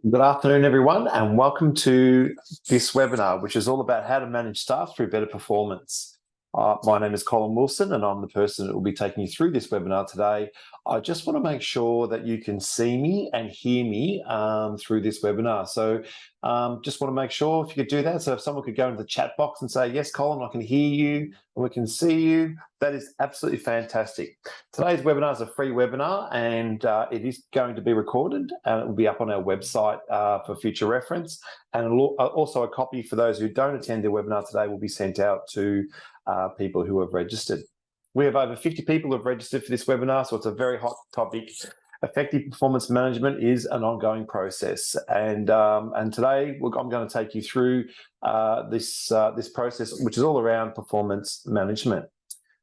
Good afternoon, everyone, and welcome to this webinar, which is all about how to manage staff through better performance. My name is Colin Wilson, and I'm the person that will be taking you through this webinar today. I just want to make sure that you can see me and hear me through this webinar. So just want to make sure if you could do that. So if someone could go into the chat box and say, yes, Colin, I can hear you and we can see you, that is absolutely fantastic. Today's webinar is a free webinar, and it is going to be recorded, and it will be up on our website for future reference. And also a copy for those who don't attend the webinar today will be sent out to people who have registered. We have over 50 people who have registered for this webinar, so it's a very hot topic. Effective performance management is an ongoing process, and today I'm going to take you through this process, which is all around performance management.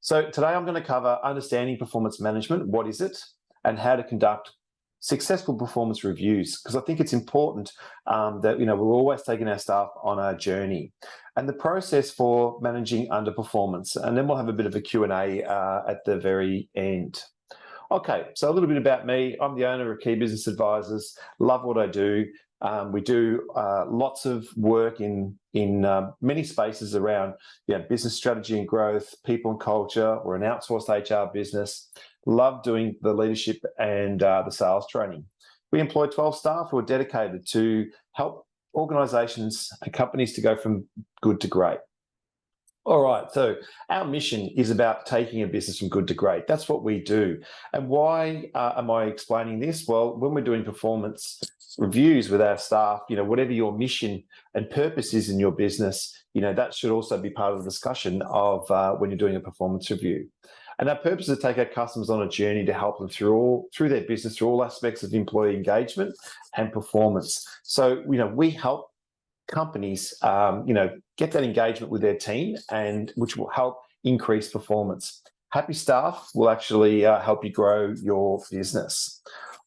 So today I'm going to cover understanding performance management, what is it, and how to conduct successful performance reviews, because I think it's important that we're always taking our staff on our journey, and the process for managing underperformance, and then we'll have a bit of a Q&A at the very end. Okay, so a little bit about me. I'm the owner of Key Business Advisors. Love what I do. We do lots of work in many spaces around business strategy and growth, people and culture. We're an outsourced HR business. Love doing the leadership and the sales training. We employ 12 staff who are dedicated to help organisations and companies to go from good to great. All right, so our mission is about taking a business from good to great. That's what we do. And why am I explaining this? Well, when we're doing performance reviews with our staff, whatever your mission and purpose is in your business, that should also be part of the discussion of when you're doing a performance review. And our purpose is to take our customers on a journey to help them through their business, through all aspects of employee engagement and performance. So, we help companies, get that engagement with their team, and which will help increase performance. Happy staff will actually help you grow your business.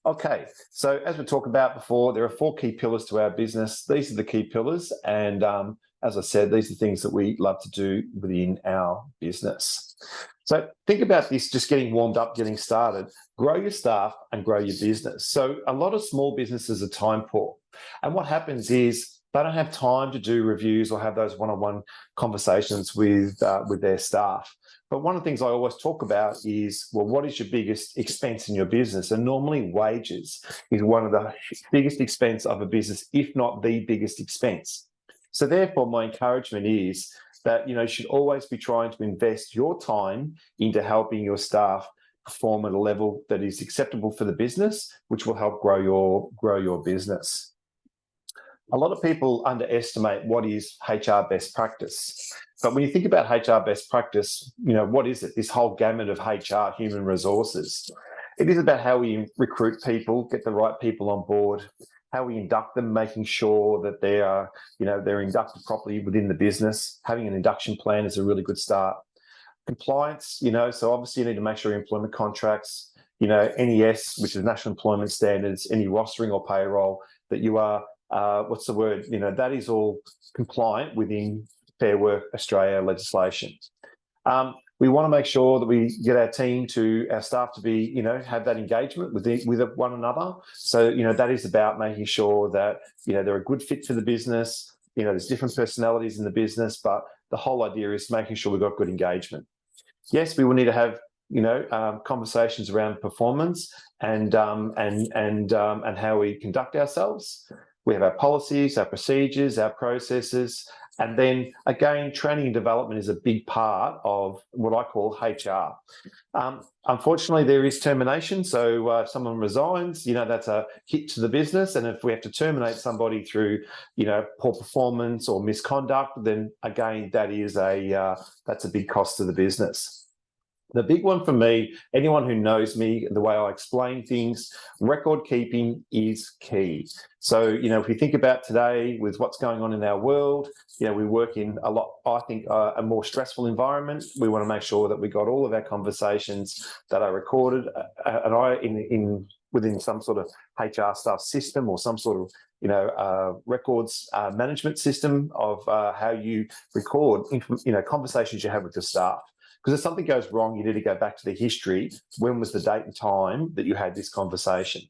Okay, so as we talked about before, there are 4 key pillars to our business. These are the key pillars, and as I said, these are things that we love to do within our business. So think about this, just getting warmed up, getting started. Grow your staff and grow your business. So a lot of small businesses are time poor, and what happens is they don't have time to do reviews or have those one-on-one conversations with their staff. But one of the things I always talk about is, well, what is your biggest expense in your business? And normally wages is one of the biggest expense of a business, if not the biggest expense. So therefore, my encouragement is that you should always be trying to invest your time into helping your staff perform at a level that is acceptable for the business, which will help grow your business. A lot of people underestimate what is HR best practice. But when you think about HR best practice, what is it? This whole gamut of HR, human resources. It is about how we recruit people, get the right people on board, how we induct them, making sure that they are, they're inducted properly within the business. Having an induction plan is a really good start. Compliance, so obviously you need to make sure your employment contracts, NES, which is National Employment Standards, any rostering or payroll, that you are that is all compliant within Fair Work Australia legislation. We want to make sure that we get our staff to be, have that engagement with one another. So, that is about making sure that, they're a good fit for the business. There's different personalities in the business, but the whole idea is making sure we've got good engagement. Yes, we will need to have, conversations around performance and how we conduct ourselves. We have our policies, our procedures, our processes, and then again, training and development is a big part of what I call HR. Unfortunately, there is termination. So if someone resigns, that's a hit to the business. And if we have to terminate somebody through, poor performance or misconduct, then again, that's a big cost to the business. The big one for me, anyone who knows me, the way I explain things, record keeping is key. So, if we think about today with what's going on in our world, we work in a more stressful environment. We want to make sure that we got all of our conversations that are recorded within some sort of HR staff system or some sort of records management system of how you record conversations you have with your staff. Because if something goes wrong, you need to go back to the history. When was the date and time that you had this conversation?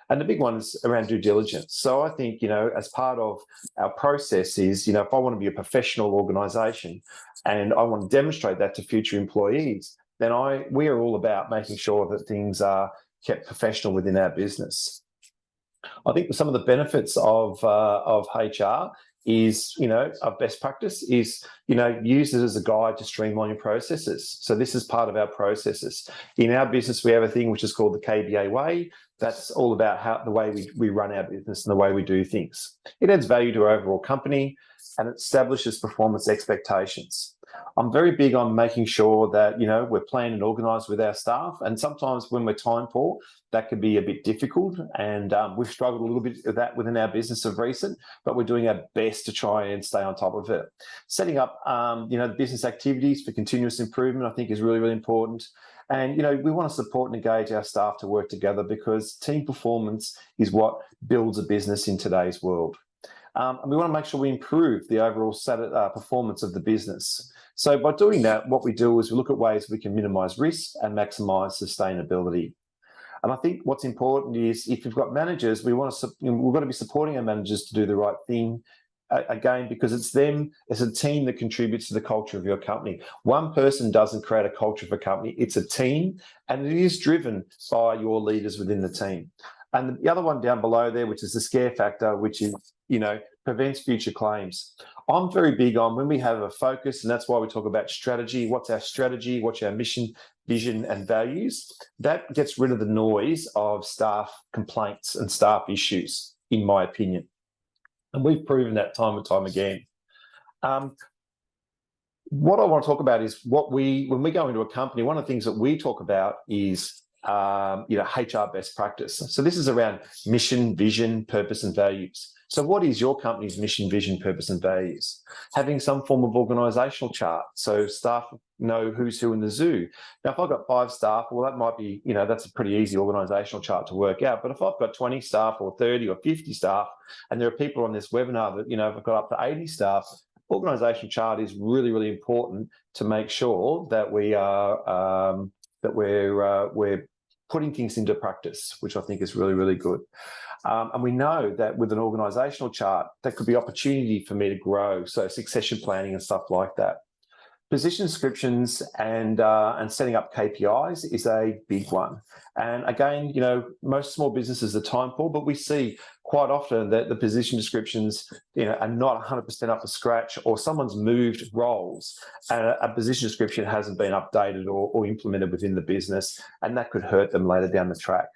And the big one is around due diligence. So I think, as part of our process is, if I want to be a professional organisation and I want to demonstrate that to future employees, then we are all about making sure that things are kept professional within our business. I think some of the benefits of HR is, of best practice is, use it as a guide to streamline your processes. So this is part of our processes. In our business, we have a thing which is called the KBA way. That's all about the way we run our business and the way we do things. It adds value to our overall company and it establishes performance expectations. I'm very big on making sure that, we're planned and organised with our staff. And sometimes when we're time poor, that can be a bit difficult. And we've struggled a little bit with that within our business of recent, but we're doing our best to try and stay on top of it. Setting up, the business activities for continuous improvement, I think is really, really important. And, we want to support and engage our staff to work together because team performance is what builds a business in today's world. And we want to make sure we improve the overall performance of the business. So by doing that, what we do is we look at ways we can minimise risk and maximise sustainability. And I think what's important is if you've got managers, we've got to be supporting our managers to do the right thing. Again, because it's them as a team that contributes to the culture of your company. One person doesn't create a culture for a company. It's a team, and it is driven by your leaders within the team. And the other one down below there, which is the scare factor, which is, prevents future claims. I'm very big on when we have a focus, and that's why we talk about strategy. What's our strategy? What's our mission, vision, and values? That gets rid of the noise of staff complaints and staff issues, in my opinion. And we've proven that time and time again. What I want to talk about is when we go into a company, one of the things that we talk about is HR best practice. So this is around mission, vision, purpose, and values. So what is your company's mission, vision, purpose, and values? Having some form of organisational chart so staff know who's who in the zoo. Now, if I've got 5 staff, well, that might be, that's a pretty easy organisational chart to work out. But if I've got 20 staff or 30 or 50 staff, and there are people on this webinar that, I've got up to 80 staff, organisational chart is really, really important to make sure that we're putting things into practice, which I think is really, really good. And we know that with an organisational chart, that could be opportunity for me to grow. So succession planning and stuff like that. Position descriptions and setting up KPIs is a big one. And again, most small businesses are time poor, but we see quite often that the position descriptions, are not 100% up to scratch, or someone's moved roles and a position description hasn't been updated or implemented within the business, and that could hurt them later down the track.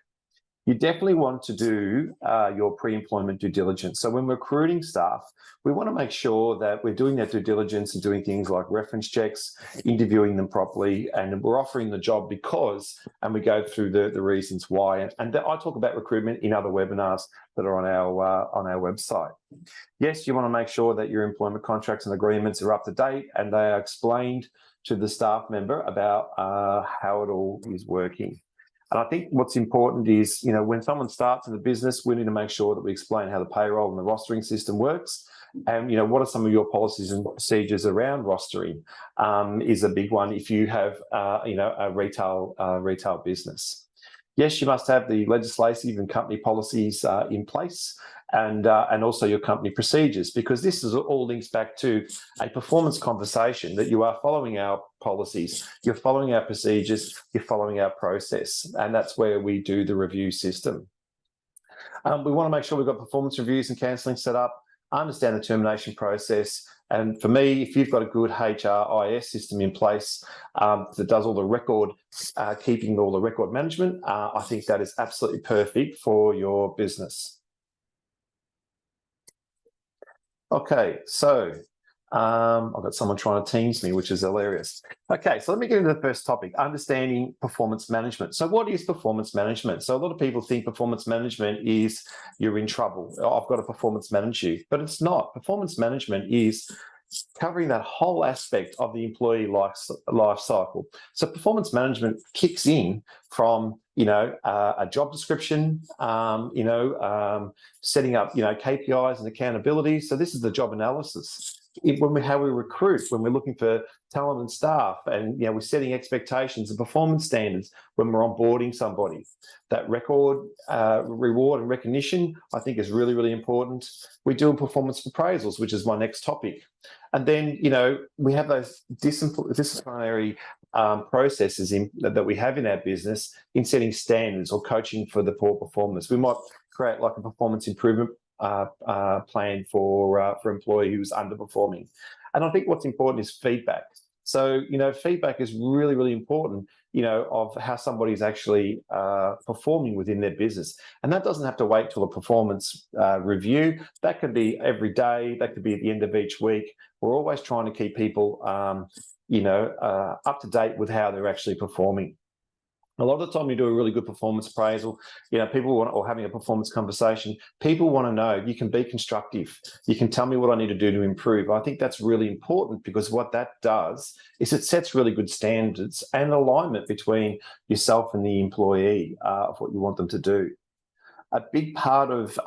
You definitely want to do your pre-employment due diligence. So when we're recruiting staff, we want to make sure that we're doing that due diligence and doing things like reference checks, interviewing them properly, and we're offering the job because, and we go through the reasons why. And I talk about recruitment in other webinars that are on our website. Yes, you want to make sure that your employment contracts and agreements are up to date and they are explained to the staff member about how it all is working. And I think what's important is, when someone starts in the business, we need to make sure that we explain how the payroll and the rostering system works. And, what are some of your policies and procedures around rostering is a big one if you have, a retail business. Yes, you must have the legislative and company policies in place and also your company procedures, because this is all links back to a performance conversation that you are following our policies, you're following our procedures, you're following our process, and that's where we do the review system. We want to make sure we've got performance reviews and cancelling set up, understand the termination process. And for me, if you've got a good HRIS system in place that does all the record keeping, all the record management, I think that is absolutely perfect for your business. Okay, so I've got someone trying to Teams me, which is hilarious. Okay, so let me get into the first topic, understanding performance management. So what is performance management? So a lot of people think performance management is you're in trouble. I've got to performance manage you, but it's not. Performance management is covering that whole aspect of the employee life cycle. So performance management kicks in from, a job description, setting up, KPIs and accountability. So this is the job analysis. how we recruit, when we're looking for talent and staff, and we're setting expectations and performance standards when we're onboarding somebody. That reward and recognition, I think, is really, really important. We do performance appraisals, which is my next topic. And then, we have those disciplinary processes that we have in our business in setting standards or coaching for the poor performers. We might create like a performance improvement plan for employee who's underperforming. And I think what's important is feedback. So, feedback is really, really important, of how somebody's actually performing within their business. And that doesn't have to wait till a performance review. That could be every day. That could be at the end of each week. We're always trying to keep people, up to date with how they're actually performing. A lot of the time you do a really good performance appraisal, people want, or having a performance conversation, people want to know you can be constructive. You can tell me what I need to do to improve. I think that's really important, because what that does is it sets really good standards and alignment between yourself and the employee of what you want them to do. A big part of,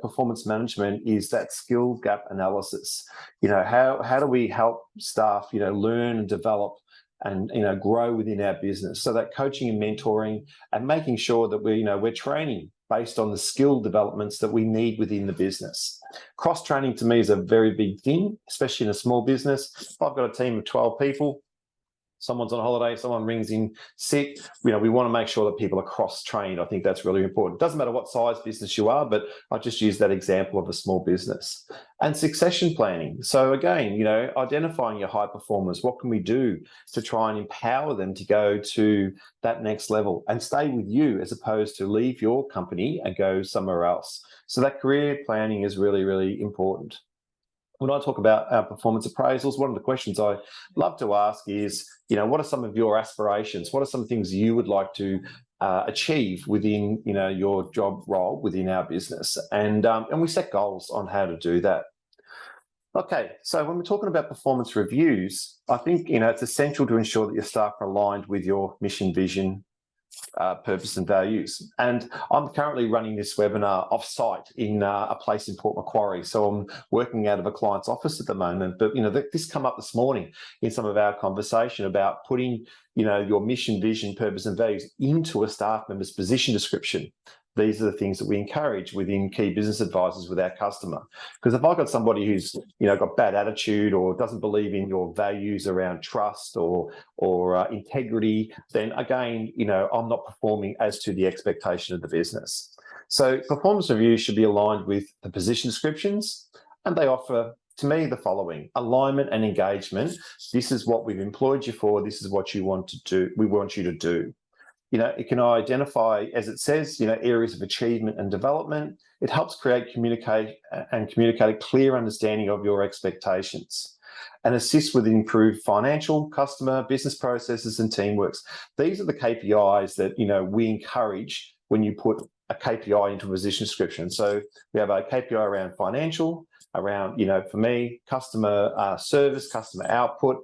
performance management is that skill gap analysis. How do we help staff, learn and develop and grow within our business? So that coaching and mentoring, and making sure that we're training based on the skill developments that we need within the business. Cross training to me is a very big thing, especially in a small business. If I've got a team of 12 people, someone's on holiday, someone rings in sick, we want to make sure that people are cross-trained. I think that's really important. It doesn't matter what size business you are, but I just use that example of a small business. And succession planning. So again, identifying your high performers. What can we do to try and empower them to go to that next level and stay with you, as opposed to leave your company and go somewhere else? So that career planning is really, really important. When I talk about our performance appraisals, one of the questions I love to ask is, what are some of your aspirations? What are some things you would like to achieve within, your job role within our business? And we set goals on how to do that. Okay, so when we're talking about performance reviews, I think, it's essential to ensure that your staff are aligned with your mission, vision, purpose and values. And I'm currently running this webinar off-site in a place in Port Macquarie. So I'm working out of a client's office at the moment. But, this come up this morning in some of our conversation about putting, your mission, vision, purpose and values into a staff member's position description. These are the things that we encourage within key business advisors with our customer. Because if I've got somebody who's, got bad attitude or doesn't believe in your values around trust or integrity, then again, I'm not performing as to the expectation of the business. So performance reviews should be aligned with the position descriptions, and they offer, to me, the following: alignment and engagement. This is what we've employed you for. This is what you want to do. We want you to do. It can identify, as it says, areas of achievement and development. It helps communicate a clear understanding of your expectations, and assist with improved financial, customer, business processes and teamworks. These are the KPIs that, we encourage when you put a KPI into a position description. So we have a KPI around financial, around, for me, customer service, customer output,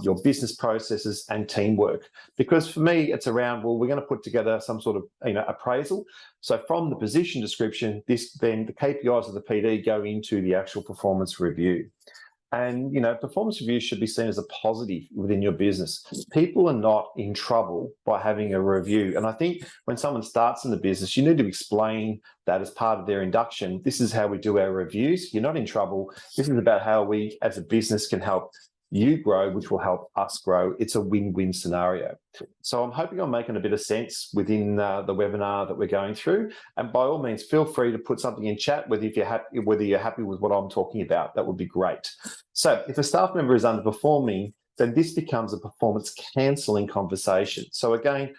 your business processes and teamwork. Because for me, it's around, well, we're going to put together some sort of, appraisal. So from the position description, then the KPIs of the PD go into the actual performance review. And, performance reviews should be seen as a positive within your business. People are not in trouble by having a review. And I think when someone starts in the business, you need to explain that as part of their induction. This is how we do our reviews. You're not in trouble. This is about how we as a business can help you grow, which will help us grow. It's a win-win scenario. So I'm hoping I'm making a bit of sense within the webinar that we're going through. And by all means, feel free to put something in chat, whether you're happy with what I'm talking about. That would be great. So if a staff member is underperforming, then this becomes a performance cancelling conversation. So again,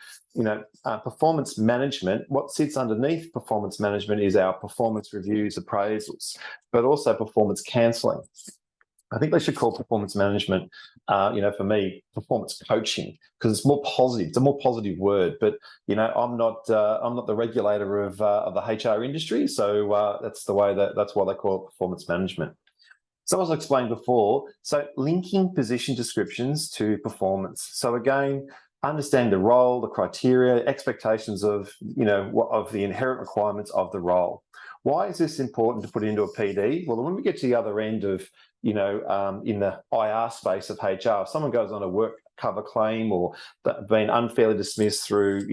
performance management, what sits underneath performance management is our performance reviews, appraisals, but also performance cancelling. I think they should call performance management, for me, performance coaching, because it's more positive. It's a more positive word. But I'm not the regulator of the HR industry, so that's why they call it performance management. So as I explained before, so linking position descriptions to performance. So again, understand the role, the criteria, expectations of of the inherent requirements of the role. Why is this important to put into a PD? Well, when we get to the other end of in the IR space of HR. If someone goes on a work cover claim or been unfairly dismissed through,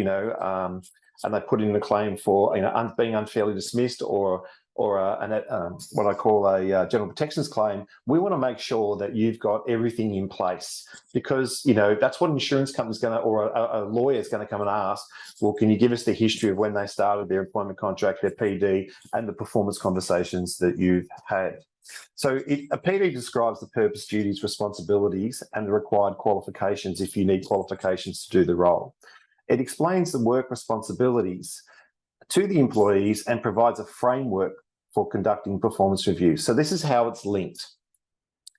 and they put in a claim for, being unfairly dismissed or what I call a general protections claim, we want to make sure that you've got everything in place, because that's what an insurance company's going to, or a lawyer is going to come and ask. Well, can you give us the history of when they started their employment contract, their PD, and the performance conversations that you've had? So a PD describes the purpose, duties, responsibilities, and the required qualifications if you need qualifications to do the role. It explains the work responsibilities to the employees and provides a framework for conducting performance reviews. So this is how it's linked.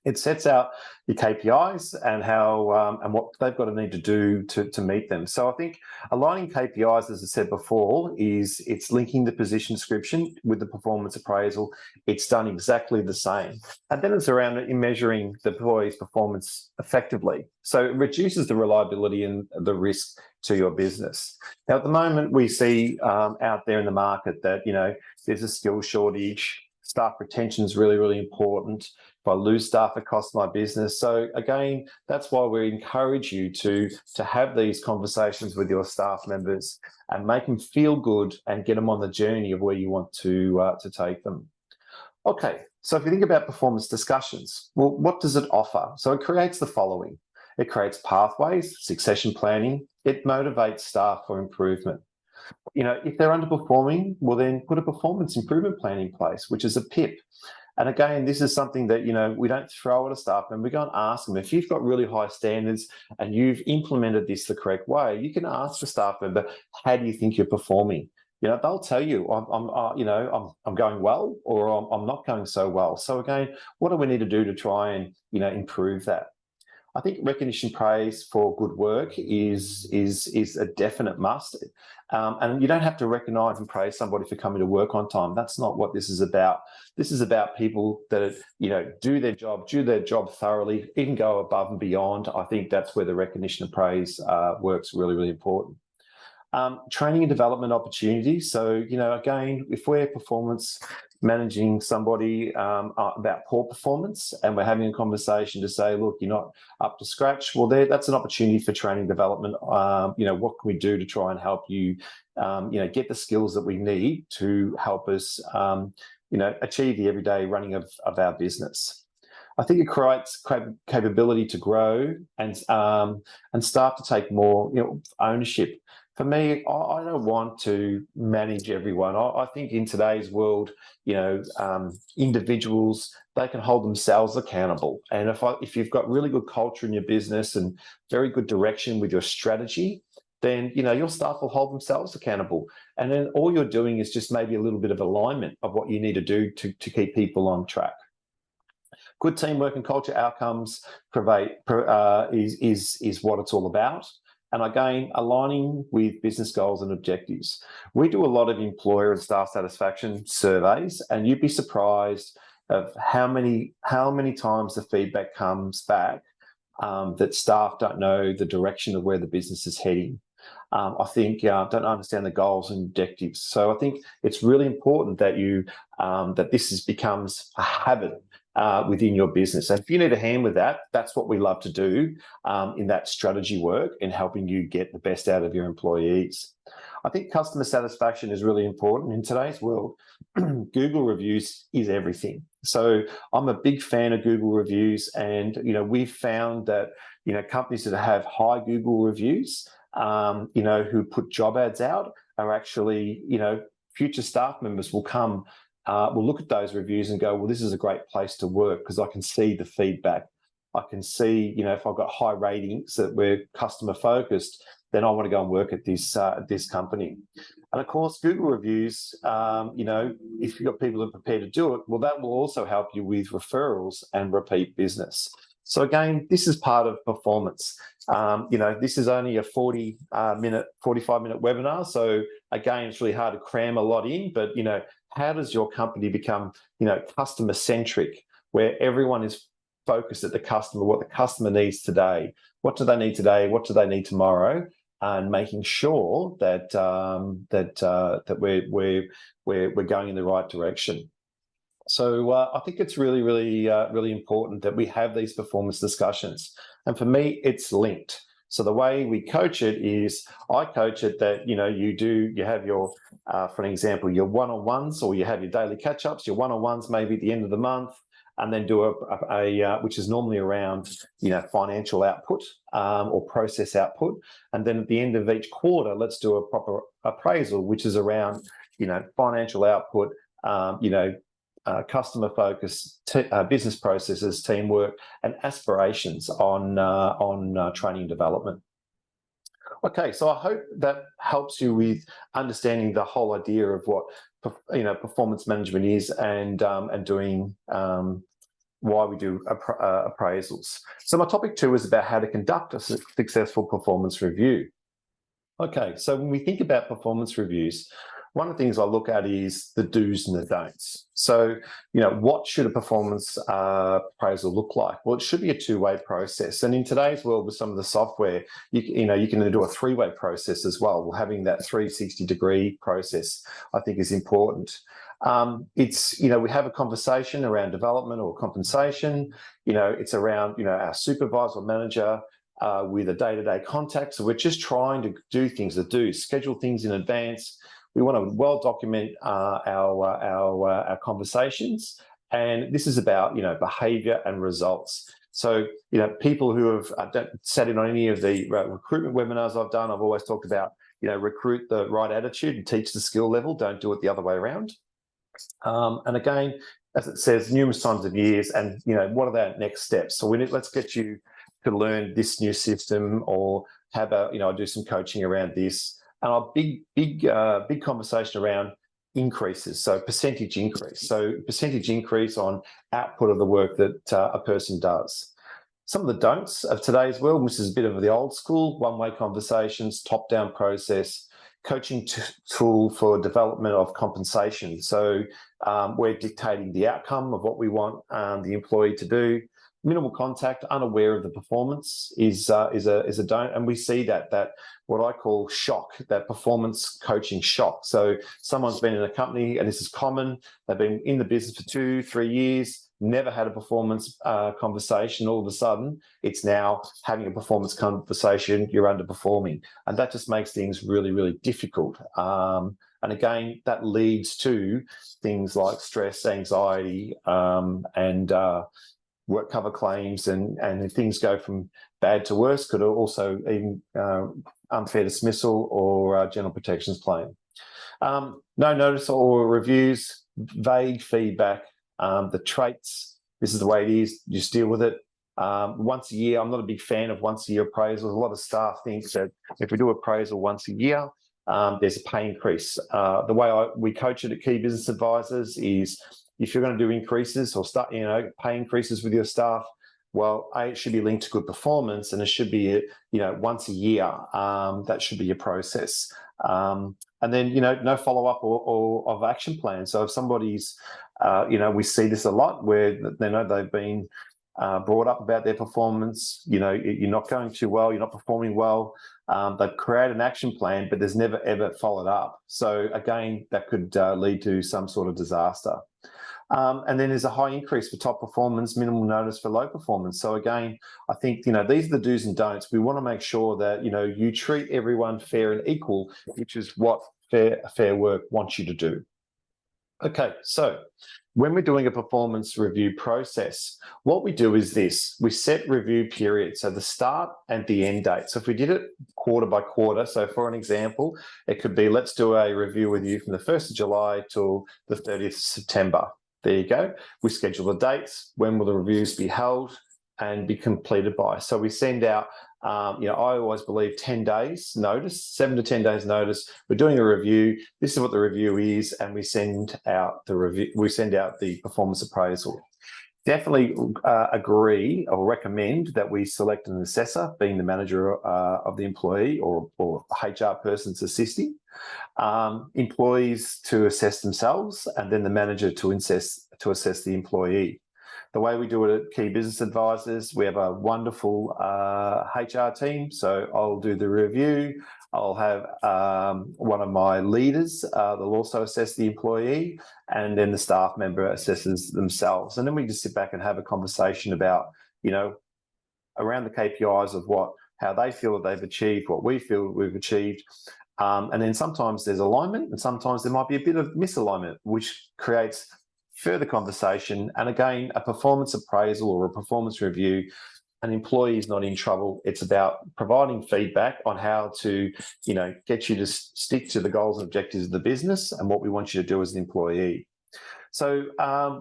It sets out your KPIs and how and what they've got to need to do to meet them. So I think aligning KPIs, as I said before, it's linking the position description with the performance appraisal. It's done exactly the same. And then it's around measuring the employee's performance effectively. So it reduces the reliability and the risk to your business. Now, at the moment, we see out there in the market that, there's a skill shortage. Staff retention is really, really important. If I lose staff, it costs my business. So again, that's why we encourage you to have these conversations with your staff members and make them feel good and get them on the journey of where you want to take them. Okay, so if you think about performance discussions, well, what does it offer? So it creates the following. It creates pathways, succession planning. It motivates staff for improvement. If they're underperforming, well, then put a performance improvement plan in place, which is a PIP. And again, this is something that, we don't throw at a staff member. We go and ask them. If you've got really high standards and you've implemented this the correct way, you can ask the staff member, how do you think you're performing? They'll tell you, I'm going well, or I'm not going so well. So again, what do we need to do to try and, improve that? I think recognition, praise for good work is a definite must. And you don't have to recognise and praise somebody for coming to work on time. That's not what this is about. This is about people that, do their job thoroughly, even go above and beyond. I think that's where the recognition and praise works really, really important. Training and development opportunities. So, again, if we're performance managing somebody about poor performance and we're having a conversation to say, look, you're not up to scratch, well, that's an opportunity for training development. What can we do to try and help you, get the skills that we need to help us, achieve the everyday running of our business. I think it creates capability to grow and staff to take more, ownership. For me, I don't want to manage everyone. I think in today's world, individuals, they can hold themselves accountable. And if you've got really good culture in your business and very good direction with your strategy, then your staff will hold themselves accountable. And then all you're doing is just maybe a little bit of alignment of what you need to do to keep people on track. Good teamwork and culture outcomes is what it's all about. And again, aligning with business goals and objectives. We do a lot of employer and staff satisfaction surveys, and you'd be surprised of how many times the feedback comes back that staff don't know the direction of where the business is heading. I think don't understand the goals and objectives. So I think it's really important that that this becomes a habit within your business. And if you need a hand with that, that's what we love to do in that strategy work and helping you get the best out of your employees. I think customer satisfaction is really important in today's world. Google reviews is everything. So I'm a big fan of Google reviews, and we've found that companies that have high Google reviews, who put job ads out, are actually future staff members will come. We'll look at those reviews and go, well, this is a great place to work because I can see the feedback. I can see, if I've got high ratings that we're customer focused, then I want to go and work at this company. And of course, Google reviews, if you've got people who are prepared to do it, well, that will also help you with referrals and repeat business. So again, this is part of performance. This is only a 45-minute webinar. So again, it's really hard to cram a lot in, but, how does your company become, customer centric, where everyone is focused at the customer, what the customer needs today, what do they need today, what do they need tomorrow, and making sure that we're going in the right direction. So I think it's really important that we have these performance discussions. And for me, it's linked. So the way we coach it is, I coach it that, you have your, for an example, your one-on-ones, or you have your daily catch-ups, your one-on-ones maybe at the end of the month, and then do a which is normally around, financial output or process output. And then at the end of each quarter, let's do a proper appraisal, which is around, financial output, customer focus, business processes, teamwork, and aspirations on training and development. Okay, so I hope that helps you with understanding the whole idea of what performance management is, and doing why we do appraisals. So my topic 2 is about how to conduct a successful performance review. Okay, so when we think about performance reviews, one of the things I look at is the do's and the don'ts. So, what should a performance appraisal look like? Well, it should be a two-way process. And in today's world, with some of the software, you can do a three-way process as well. Well, having that 360-degree process, I think, is important. We have a conversation around development or compensation. It's around, our supervisor or manager, with a day-to-day contact. So we're just trying to do things schedule things in advance. We want to well document our conversations, and this is about behaviour and results. So people who have sat in on any of the recruitment webinars I've done, I've always talked about recruit the right attitude and teach the skill level. Don't do it the other way around. And again, as it says numerous times of years, and what are the next steps? So let's get you to learn this new system, or have I do some coaching around this. And a big conversation around increases, so percentage increase. So percentage increase on output of the work that a person does. Some of the don'ts of today's world, which is a bit of the old school, one-way conversations, top-down process, coaching tool for development of compensation. So we're dictating the outcome of what we want the employee to do. Minimal contact, unaware of the performance is a don't, and we see that what I call shock, that performance coaching shock. So someone's been in a company, and this is common. They've been in the business for 2-3 years, never had a performance conversation. All of a sudden, it's now having a performance conversation. You're underperforming, and that just makes things really difficult. And again, that leads to things like stress, anxiety, and work cover claims, and if things go from bad to worse, could also even unfair dismissal or general protections claim. No notice or reviews, vague feedback, the traits, this is the way it is, you just deal with it. Once a year, I'm not a big fan of once a year appraisals. A lot of staff think that if we do appraisal once a year, there's a pay increase. The way we coach it at Key Business Advisors is, if you're going to do increases or start, pay increases with your staff, well, it should be linked to good performance, and it should be, once a year. That should be your process. And then, no follow-up or of action plan. So if somebody's, we see this a lot where they've been brought up about their performance. You're not going too well, you're not performing well. They've created an action plan, but there's never ever followed up. So again, that could lead to some sort of disaster. And then there's a high increase for top performance, minimal notice for low performance. So again, I think, these are the do's and don'ts. We want to make sure that, you treat everyone fair and equal, which is what Fair Work wants you to do. Okay, so when we're doing a performance review process, what we do is this: we set review periods, so the start and the end date. So if we did it quarter by quarter, so for an example, it could be, let's do a review with you from the 1st of July till the 30th of September. There you go. We schedule the dates, when will the reviews be held and be completed by. So we send out, I always believe 10 days notice, 7 to 10 days notice. We're doing a review. This is what the review is, and we send out the review. We send out the performance appraisal. Definitely agree or recommend that we select an assessor, being the manager of the employee or HR person's assisting. Employees to assess themselves, and then the manager to assess the employee. The way we do it at Key Business Advisors, we have a wonderful HR team. So I'll do the review. I'll have one of my leaders, they'll also assess the employee, and then the staff member assesses themselves. And then we just sit back and have a conversation about, around the KPIs of how they feel that they've achieved, what we feel we've achieved. And then sometimes there's alignment, and sometimes there might be a bit of misalignment, which creates further conversation. And again, a performance appraisal or a performance review, an employee is not in trouble. It's about providing feedback on how to, get you to stick to the goals and objectives of the business and what we want you to do as an employee. So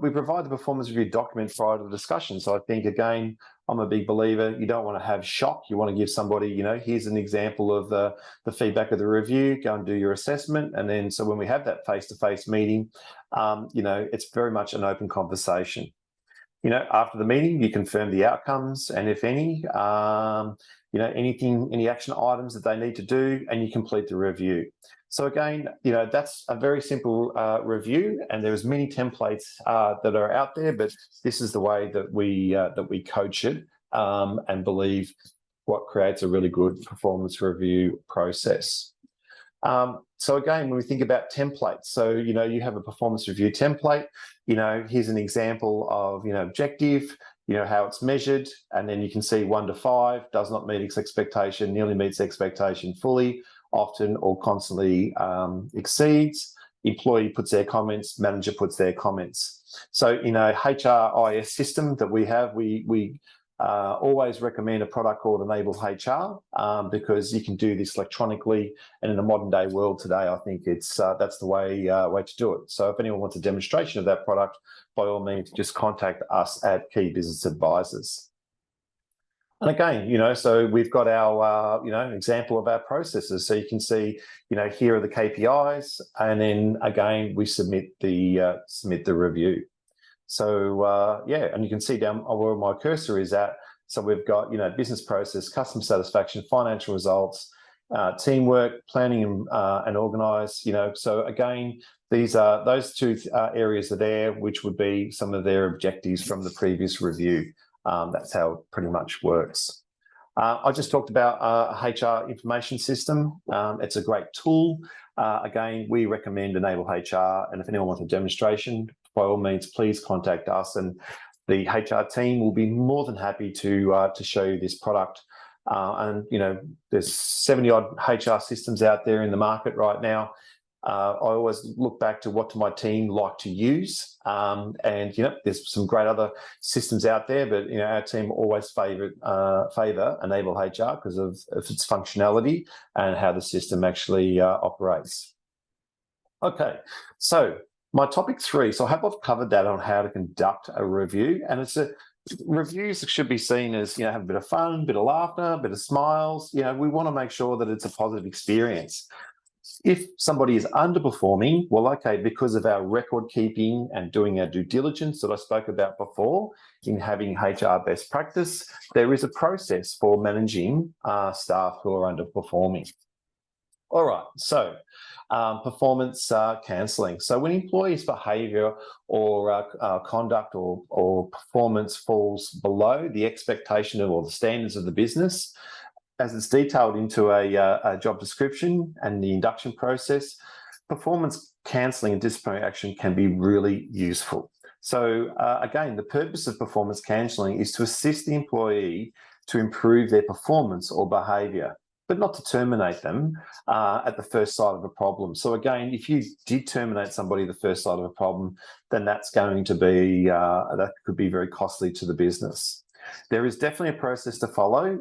we provide the performance review document prior to the discussion. So I think, again, I'm a big believer. You don't want to have shock. You want to give somebody, here's an example of the feedback of the review, go and do your assessment. And then, so when we have that face-to-face meeting, it's very much an open conversation. After the meeting, you confirm the outcomes and, if any, any action items that they need to do, and you complete the review. So again, that's a very simple review, and there's many templates that are out there, but this is the way that we coach it and believe what creates a really good performance review process. So again, when we think about templates, so, you have a performance review template, here's an example of, objective, how it's measured, and then you can see 1 to 5, does not meet its expectation, nearly meets expectation, fully, often or constantly exceeds. Employee puts their comments, manager puts their comments. So in a HRIS system that we have, we always recommend a product called Enable HR because you can do this electronically, and in the modern day world today, I think that's the way to do it. So if anyone wants a demonstration of that product, by all means, just contact us at Key Business Advisors. And again, so we've got our, example of our processes. So you can see, here are the KPIs, and then again, we submit the review. So and you can see down where my cursor is at. So we've got, business process, customer satisfaction, financial results, teamwork, planning and organise. So again, those two areas are there, which would be some of their objectives from the previous review. That's how it pretty much works. I just talked about a HR information system. It's a great tool. Again, we recommend Enable HR, and if anyone wants a demonstration, by all means, please contact us, and the HR team will be more than happy to show you this product. And there's 70-odd HR systems out there in the market right now. I always look back to what do my team like to use, and there's some great other systems out there, but our team always favour Enable HR because of its functionality and how the system actually operates. Okay, so my topic 3. So I hope I've covered that on how to conduct a review, and reviews should be seen as have a bit of fun, a bit of laughter, a bit of smiles. We want to make sure that it's a positive experience. If somebody is underperforming, well, okay, because of our record keeping and doing our due diligence that I spoke about before in having HR best practice, there is a process for managing staff who are underperforming. All right, so performance cancelling. So when employees' behaviour or conduct or performance falls below the expectation or the standards of the business, as it's detailed into a job description and the induction process, performance cancelling and disciplinary action can be really useful. So again, the purpose of performance cancelling is to assist the employee to improve their performance or behaviour, but not to terminate them at the first sight of a problem. So again, if you did terminate somebody at the first sight of a problem, then that's going to be, that could be very costly to the business. There is definitely a process to follow,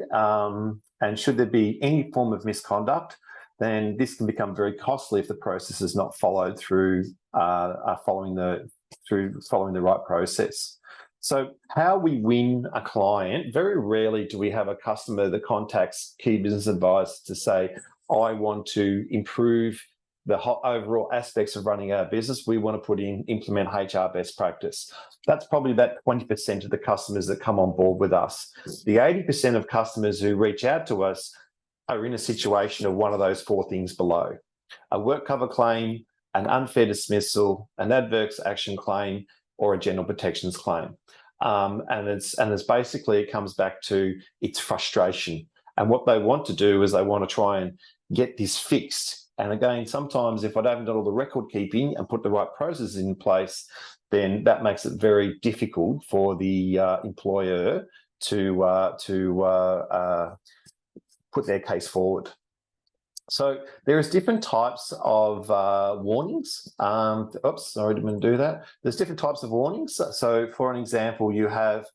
and should there be any form of misconduct, then this can become very costly if the process is not followed through, following the right process. So how we win a client, very rarely do we have a customer that contacts Key Business Advisors to say, I want to improve the overall aspects of running our business. We want to implement HR best practice. That's probably about 20% of the customers that come on board with us. The 80% of customers who reach out to us are in a situation of one of those 4 things below: a work cover claim, an unfair dismissal, an adverse action claim, or a general protections claim. And it's basically, it comes back to it's frustration. And what they want to do is they want to try and get this fixed. And again, sometimes if I haven't done all the record keeping and put the right processes in place, then that makes it very difficult for the employer to put their case forward. So there's different types of warnings. Oops, sorry, didn't do that. There's different types of warnings. So for an example, you have,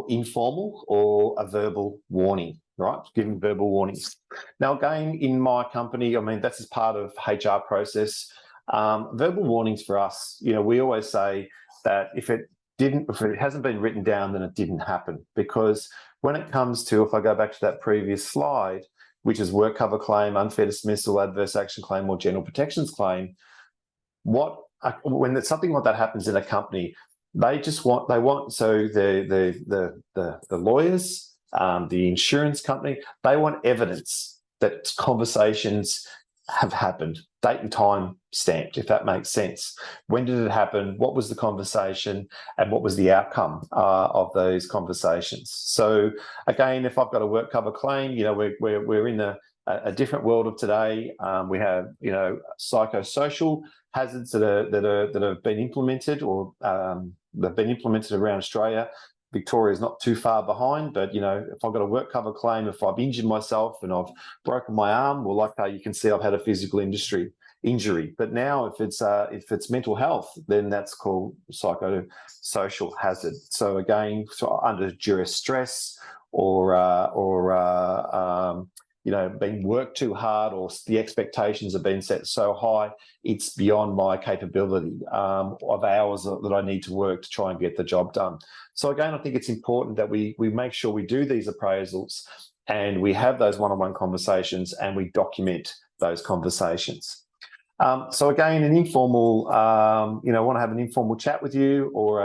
informal or a verbal warning, right? Giving verbal warnings. Now, again, in my company, I mean, that's as part of HR process. Verbal warnings for us, we always say that if it hasn't been written down, then it didn't happen. Because when it comes to, if I go back to that previous slide, which is work cover claim, unfair dismissal, adverse action claim, or general protections claim, when something like that happens in a company, the lawyers, the insurance company, they want evidence that conversations have happened, date and time stamped, if that makes sense. When did it happen? What was the conversation? And what was the outcome of those conversations? So again, if I've got a work cover claim, we're in a different world of today. We have, psychosocial hazards that have been implemented, or they've been implemented around Australia. Victoria is not too far behind, but if I've got a work cover claim, if I've injured myself and I've broken my arm, well, like you can see, I've had a physical injury. But now, if it's mental health, then that's called psychosocial hazard. So again, under duress stress, or being worked too hard, or the expectations have been set so high, it's beyond my capability of hours that I need to work to try and get the job done. So again, I think it's important that we make sure we do these appraisals and we have those one-on-one conversations and we document those conversations. So again, an informal, I want to have an informal chat with you, or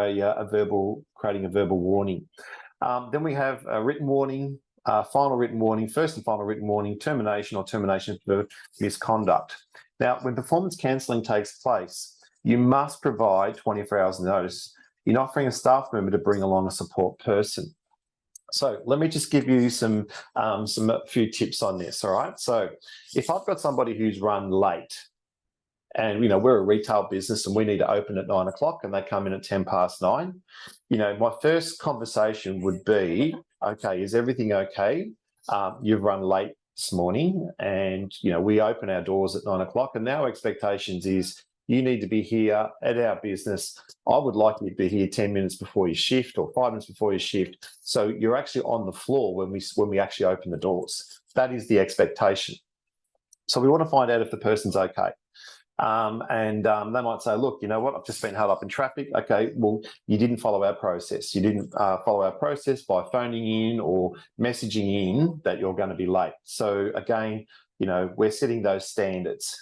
creating a verbal warning. Then we have a written warning, final written warning, first and final written warning, termination or termination for misconduct. Now, when performance cancelling takes place, you must provide 24 hours notice. You're not offering a staff member to bring along a support person. So let me just give you a few tips on this, all right? So if I've got somebody who's run late, and we're a retail business and we need to open at 9 o'clock and they come in at 9:10, my first conversation would be, okay, is everything okay? You've run late this morning, and we open our doors at 9 o'clock, and our expectations is you need to be here at our business. I would like you to be here 10 minutes before your shift, or 5 minutes before your shift, so you're actually on the floor when we actually open the doors. That is the expectation. So we want to find out if the person's okay. They might say, look, you know what, I've just been held up in traffic. Okay, well, you didn't follow our process. You didn't follow our process by phoning in or messaging in that you're going to be late. So again, we're setting those standards.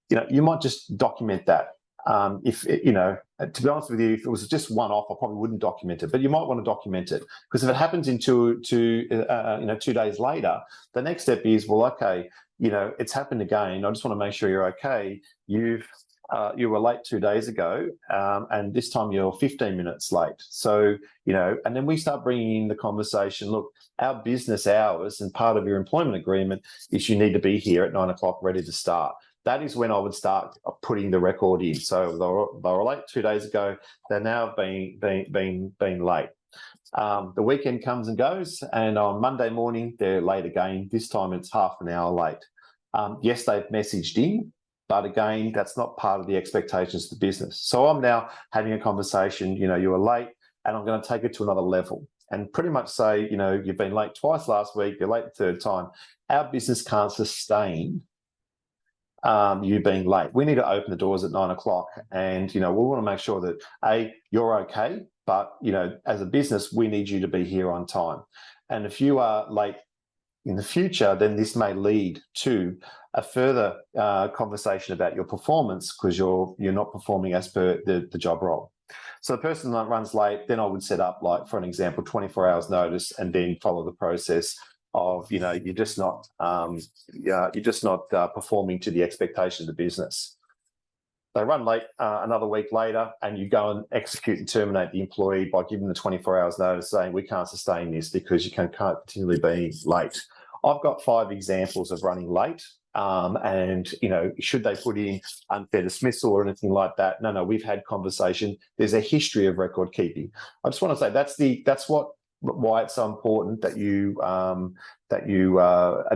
You might just document that. To be honest with you, if it was just one-off, I probably wouldn't document it, but you might want to document it, because if it happens in 2 days later, the next step is, well, okay, it's happened again. I just want to make sure you're okay. You were late 2 days ago, and this time you're 15 minutes late. So, and then we start bringing in the conversation, look, our business hours and part of your employment agreement is you need to be here at 9 o'clock ready to start. That is when I would start putting the record in. So they were late 2 days ago. They're now being late. The weekend comes and goes, and on Monday morning, they're late again. This time it's half an hour late. Yes, they've messaged in, but again, that's not part of the expectations of the business. So I'm now having a conversation, you were late, and I'm going to take it to another level and pretty much say, you've been late twice last week, you're late the third time. Our business can't sustain you being late. We need to open the doors at 9 o'clock, and we want to make sure that you're okay, but as a business, we need you to be here on time. And if you are late in the future, then this may lead to a further conversation about your performance, because you're not performing as per the job role. So the person that runs late, then I would set up, like, for an example, 24 hours notice, and then follow the process of, you're just not performing to the expectation of the business. They run late another week later, and you go and execute and terminate the employee by giving the 24 hours notice, saying we can't sustain this because you can't continually be late. I've got 5 examples of running late. And, should they put in unfair dismissal or anything like that? No, we've had conversation. There's a history of record keeping. I just want to say why it's so important that you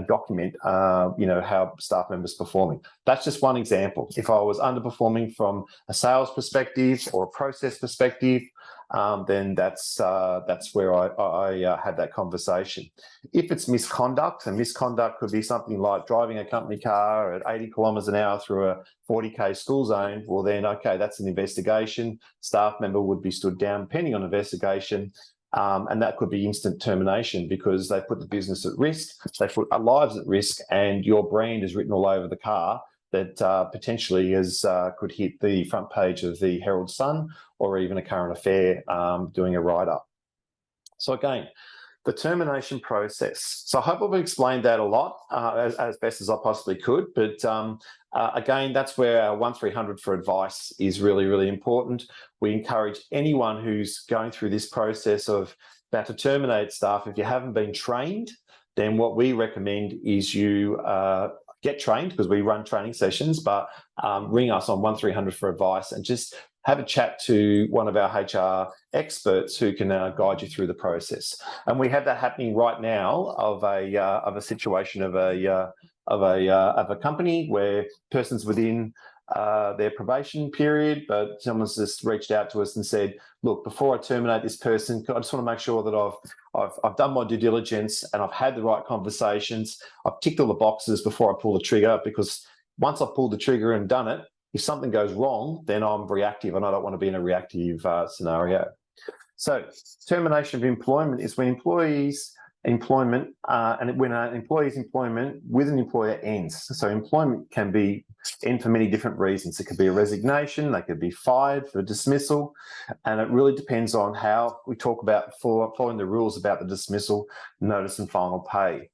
document, how staff members are performing. That's just one example. If I was underperforming from a sales perspective or a process perspective, then that's where I had that conversation. If it's misconduct, and misconduct could be something like driving a company car at 80 kilometres an hour through a 40k school zone, well then, okay, that's an investigation. Staff member would be stood down pending on investigation. And that could be instant termination because they put the business at risk, they put our lives at risk, and your brand is written all over the car that potentially could hit the front page of the Herald Sun or even a current affair doing a write-up. So again, the termination process. So I hope I've explained that a lot as best as I possibly could. But again, that's where our 1300 for advice is really, really important. We encourage anyone who's going through this process of about to terminate staff, if you haven't been trained, then what we recommend is you get trained, because we run training sessions, but ring us on 1300 for advice and just have a chat to one of our HR experts who can guide you through the process. And we have that happening right now of a situation of a company where person's within their probation period, but someone's just reached out to us and said, look, before I terminate this person, I just want to make sure that I've done my due diligence and I've had the right conversations. I've ticked all the boxes before I pull the trigger, because once I've pulled the trigger and done it, if something goes wrong, then I'm reactive, and I don't want to be in a reactive scenario. So termination of employment is when employment with an employer ends. So employment can end for many different reasons. It could be a resignation, they could be fired for dismissal, and it really depends on how we talk about following the rules about the dismissal, notice and final pay.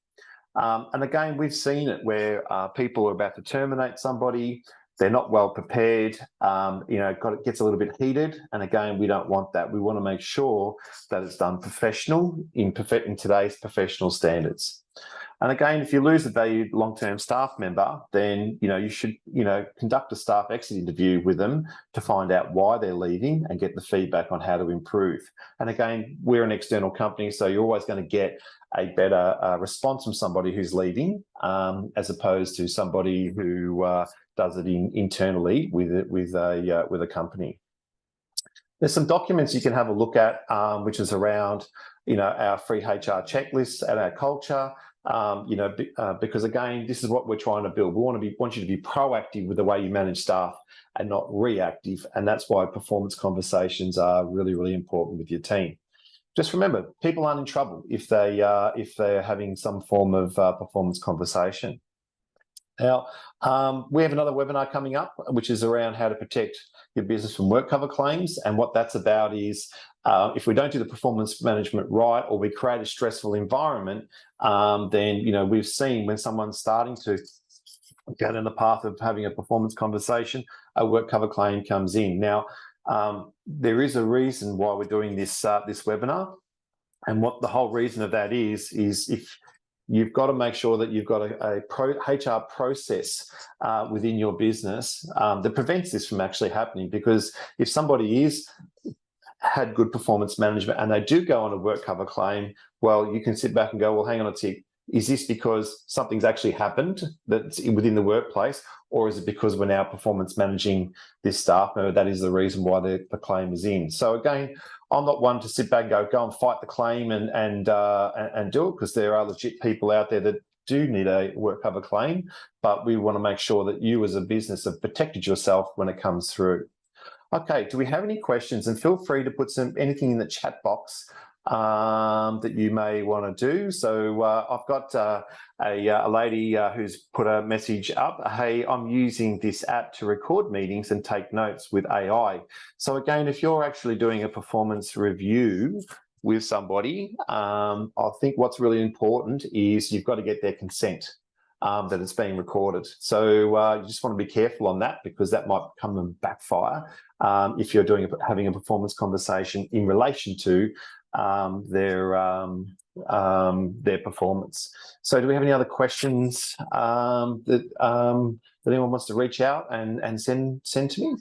And again, we've seen it where people are about to terminate somebody. They're not well prepared, it gets a little bit heated. And again, we don't want that. We want to make sure that it's done professional in today's professional standards. And again, if you lose a valued long-term staff member, then, you should, conduct a staff exit interview with them to find out why they're leaving and get the feedback on how to improve. And again, we're an external company, so you're always going to get a better response from somebody who's leaving as opposed to somebody who does it internally with a company. There's some documents you can have a look at, which is around, our free HR checklists and our culture. Because again, this is what we're trying to build. We want you to be proactive with the way you manage staff and not reactive, and that's why performance conversations are really, really important with your team. Just remember, people aren't in trouble if they're having some form of performance conversation. Now, we have another webinar coming up, which is around how to protect your business from work cover claims. And what that's about is if we don't do the performance management right, or we create a stressful environment, then, we've seen when someone's starting to go down the path of having a performance conversation, a work cover claim comes in. Now, there is a reason why we're doing this webinar. And what the whole reason of that is if you've got to make sure that you've got a HR process within your business that prevents this from actually happening. Because if somebody had good performance management and they do go on a work cover claim, well, you can sit back and go, well, hang on a tick. Is this because something's actually happened that's within the workplace, or is it because we're now performance managing this staff member? That is the reason why the claim is in. So again, I'm not one to sit back and go and fight the claim and do it, because there are legit people out there that do need a work cover claim, but we want to make sure that you as a business have protected yourself when it comes through. Okay, do we have any questions? And feel free to put anything in the chat box that you may want to do. So I've got a lady who's put a message up. Hey, I'm using this app to record meetings and take notes with AI. So again, if you're actually doing a performance review with somebody, I think what's really important is you've got to get their consent. that it's being recorded. So you just want to be careful on that, because that might come and backfire if you're having a performance conversation in relation to their performance. So do we have any other questions that anyone wants to reach out and send to me?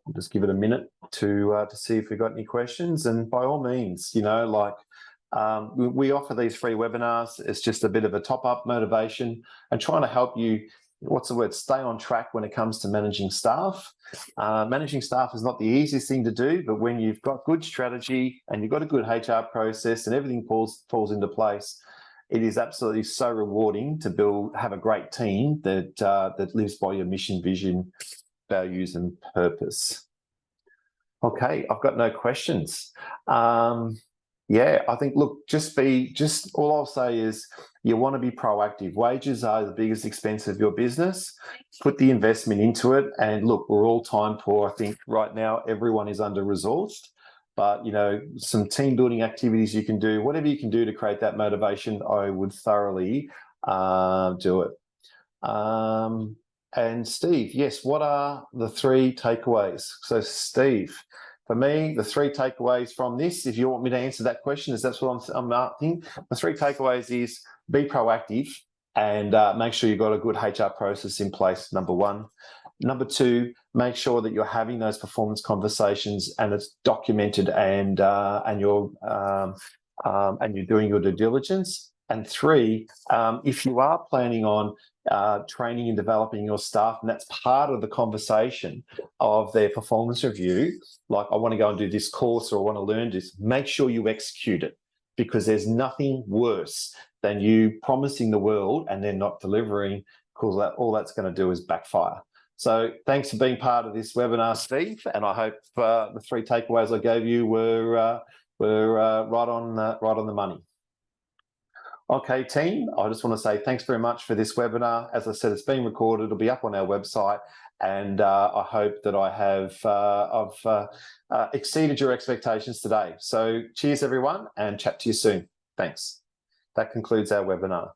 I'll just give it a minute to see if we've got any questions. And by all means, we offer these free webinars. It's just a bit of a top-up motivation and trying to help you, stay on track when it comes to managing staff. Managing staff is not the easiest thing to do, but when you've got good strategy and you've got a good HR process and everything falls into place, it is absolutely so rewarding to have a great team that lives by your mission, vision, values and purpose. Okay, I've got no questions. I think, look, all I'll say is you want to be proactive. Wages are the biggest expense of your business. Put the investment into it. And look, we're all time poor. I think right now everyone is under-resourced. But, some team building activities you can do, whatever you can do to create that motivation, I would thoroughly do it. And Steve, yes, what are the 3 takeaways? So Steve, for me, the 3 takeaways from this, if you want me to answer that question, is that's what I'm asking. The 3 takeaways is be proactive and make sure you've got a good HR process in place, number 1. Number 2, make sure that you're having those performance conversations and it's documented and you're doing your due diligence. And 3, if you are planning on training and developing your staff, and that's part of the conversation of their performance review, like I want to go and do this course or I want to learn this, make sure you execute it, because there's nothing worse than you promising the world and then not delivering, because all that's going to do is backfire. So thanks for being part of this webinar, Steve, and I hope the 3 takeaways I gave you were right on the money. Okay, team, I just want to say thanks very much for this webinar. As I said, it's being recorded. It'll be up on our website, and I hope that I have exceeded your expectations today. So cheers, everyone, and chat to you soon. Thanks. That concludes our webinar.